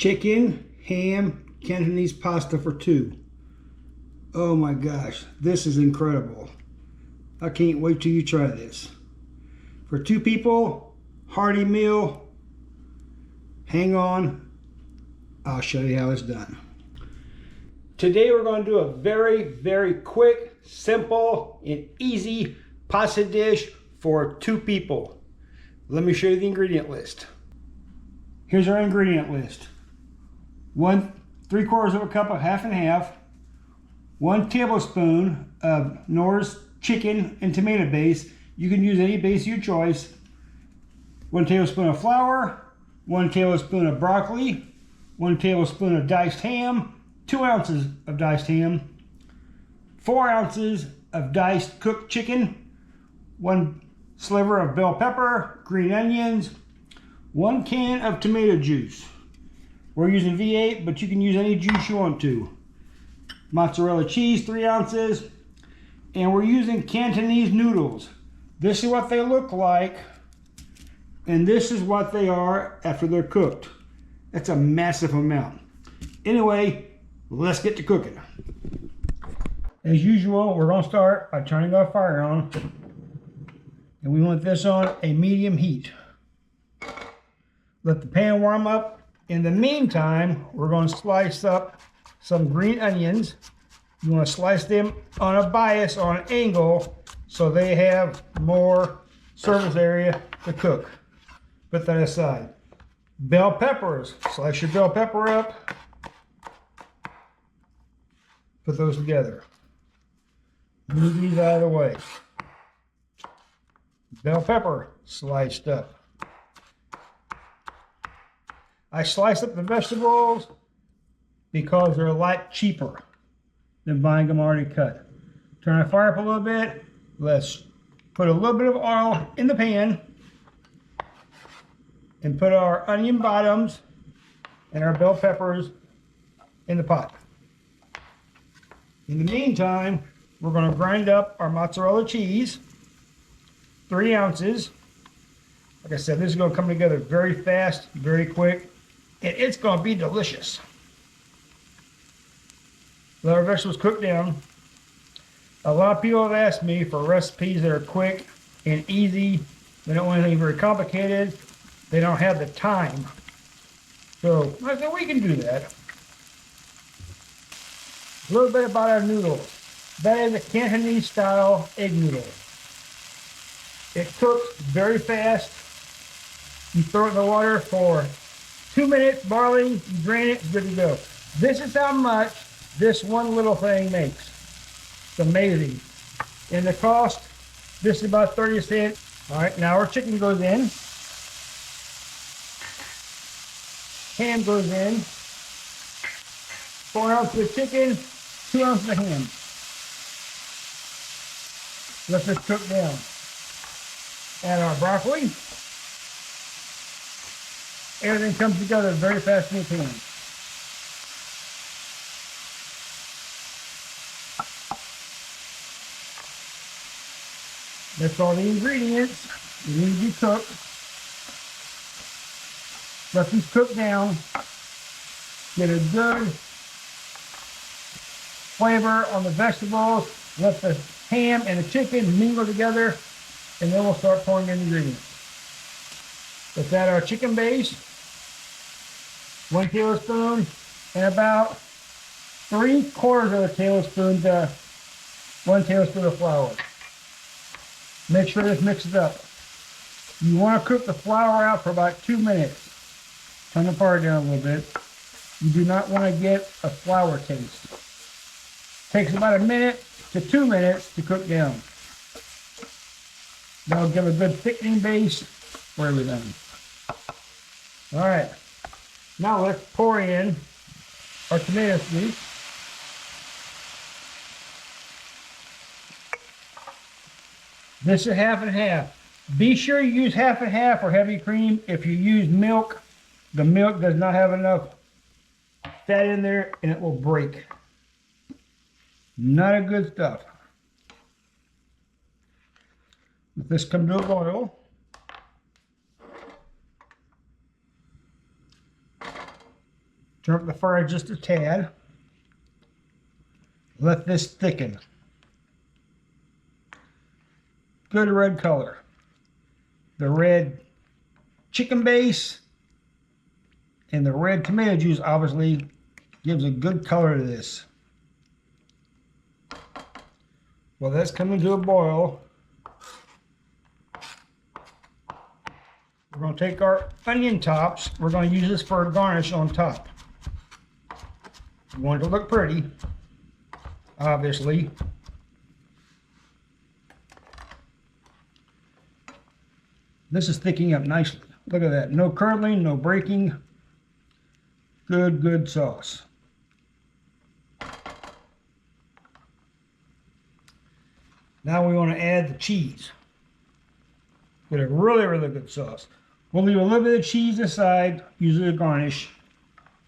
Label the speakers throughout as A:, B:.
A: chicken, ham, Cantonese pasta for two. Oh my gosh, this is incredible. I can't wait till you try this. For two people, hearty meal. Hang on, I'll show you how it's done. Today we're going to do a very quick, simple, and easy pasta dish for two people. Let me show you the ingredient list. Here's our ingredient list. 3/4 cup of half and half, 1 tablespoon of Noodles chicken and tomato base. You can use any base of your choice. 1 tablespoon of flour, 1 tablespoon of broccoli, 1 tablespoon of diced ham, 2 ounces of diced ham, 4 ounces of diced cooked chicken, 1 sliver of bell pepper, green onions, 1 can of tomato juice. We're using V8, but you can use any juice you want to. Mozzarella cheese, 3 ounces. And we're using Cantonese noodles. This is what they look like, and this is what they are after they're cooked. That's a massive amount. Anyway, let's get to cooking. As usual, we're going to start by turning our fire on. And we want this on a medium heat. Let the pan warm up. In the meantime, we're going to slice up some green onions. You want to slice them on a bias, on an angle, so they have more surface area to cook. Put that aside. Bell peppers. Slice your bell pepper up. Put those together. Move these out of the way. Bell pepper sliced up. I sliced up the vegetables because they're a lot cheaper than buying them already cut. Turn our fire up a little bit. Let's put a little bit of oil in the pan and put our onion bottoms and our bell peppers in the pot. In the meantime, we're going to grind up our mozzarella cheese, 3 ounces. Like I said, this is going to come together very fast, very quick, and it's going to be delicious. Let our vegetables cook down. A lot of people have asked me for recipes that are quick and easy. They don't want anything very complicated. They don't have the time. So I said we can do that. A little bit about our noodles. That is a Cantonese style egg noodle. It cooks very fast. You throw it in the water for 2 minutes, boiling, you drain it, it's good to go. This is how much this one little thing makes. It's amazing. And the cost, this is about 30 cents. All right, now our chicken goes in. Ham goes in. 4 ounces of chicken, 2 ounces of ham. Let this cook down. Add our broccoli. Everything comes together very fast in the pan. That's all the ingredients. They need to be cooked. Let these cook down. Get a good flavor on the vegetables. Let the ham and the chicken mingle together, and then we'll start pouring in the ingredients. Let's add our chicken base, 1 tablespoon, and about 3/4 of a tablespoon to 1 tablespoon of flour. Make sure this mixes up. You want to cook the flour out for about 2 minutes. Turn the fire down a little bit. You do not want to get a flour taste. Takes about 1 minute to 2 minutes to cook down. That'll give a good thickening base for everything. All right, now let's pour in our tomato soup. This is half and half. Be sure you use half and half for heavy cream. If you use milk, the milk does not have enough fat in there and it will break. Not a good stuff. Let this come to a boil. Turn up the fire just a tad. Let this thicken. Good red color. The red chicken base and the red tomato juice obviously gives a good color to this. Well, that's coming to a boil. We're going to take our onion tops. We're going to use this for a garnish on top. We want it to look pretty, obviously. This is thickening up nicely. Look at that. No curdling, no breaking. Good sauce. Now we want to add the cheese. Get a really good sauce. We'll leave a little bit of cheese aside, use it as a garnish.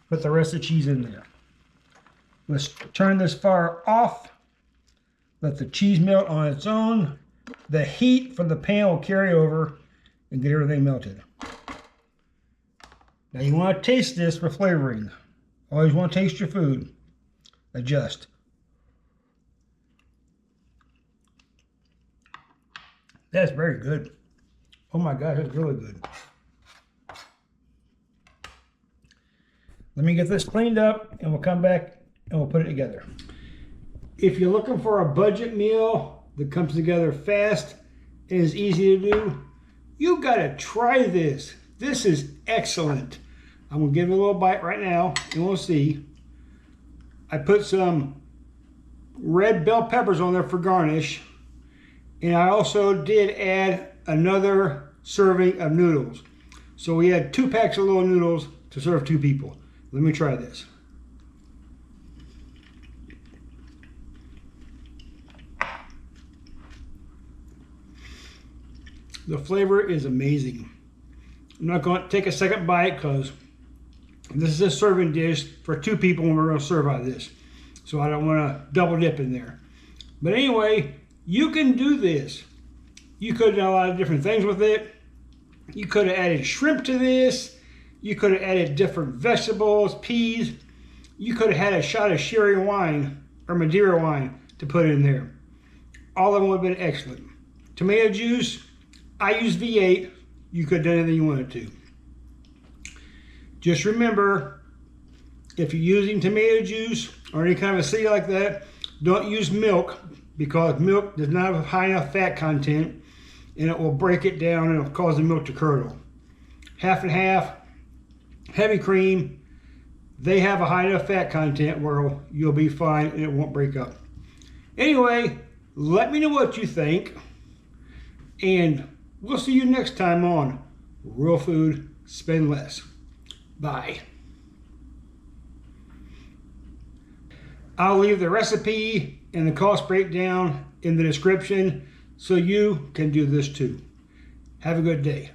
A: Put the rest of the cheese in there. Let's turn this fire off. Let the cheese melt on its own. The heat from the pan will carry over and get everything melted. Now you want to taste this for flavoring. Always want to taste your food. Adjust. That's very good. Oh my gosh, that's really good. Let me get this cleaned up and we'll come back and we'll put it together. If you're looking for a budget meal that comes together fast and is easy to do, you gotta try this. This is excellent. I'm gonna give it a little bite right now and we'll see. I put some red bell peppers on there for garnish, and I also did add another serving of noodles. So we had 2 packs of little noodles to serve 2 people. Let me try this. The flavor is amazing. I'm not going to take a second bite because this is a serving dish for 2 people and we're going to serve out of this. So I don't want to double dip in there. But anyway, you can do this. You could have done a lot of different things with it. You could have added shrimp to this. You could have added different vegetables, peas. You could have had a shot of sherry wine or Madeira wine to put in there. All of them would have been excellent. Tomato juice, I use V8. You could have done anything you wanted to. Just remember, if you're using tomato juice or any kind of acidity like that, don't use milk because milk does not have a high enough fat content and it will break it down and it'll cause the milk to curdle. Half and half, heavy cream, they have a high enough fat content where you'll be fine and it won't break up. Anyway, let me know what you think and we'll see you next time on Real Food, Spend Less. Bye. I'll leave the recipe and the cost breakdown in the description so you can do this too. Have a good day.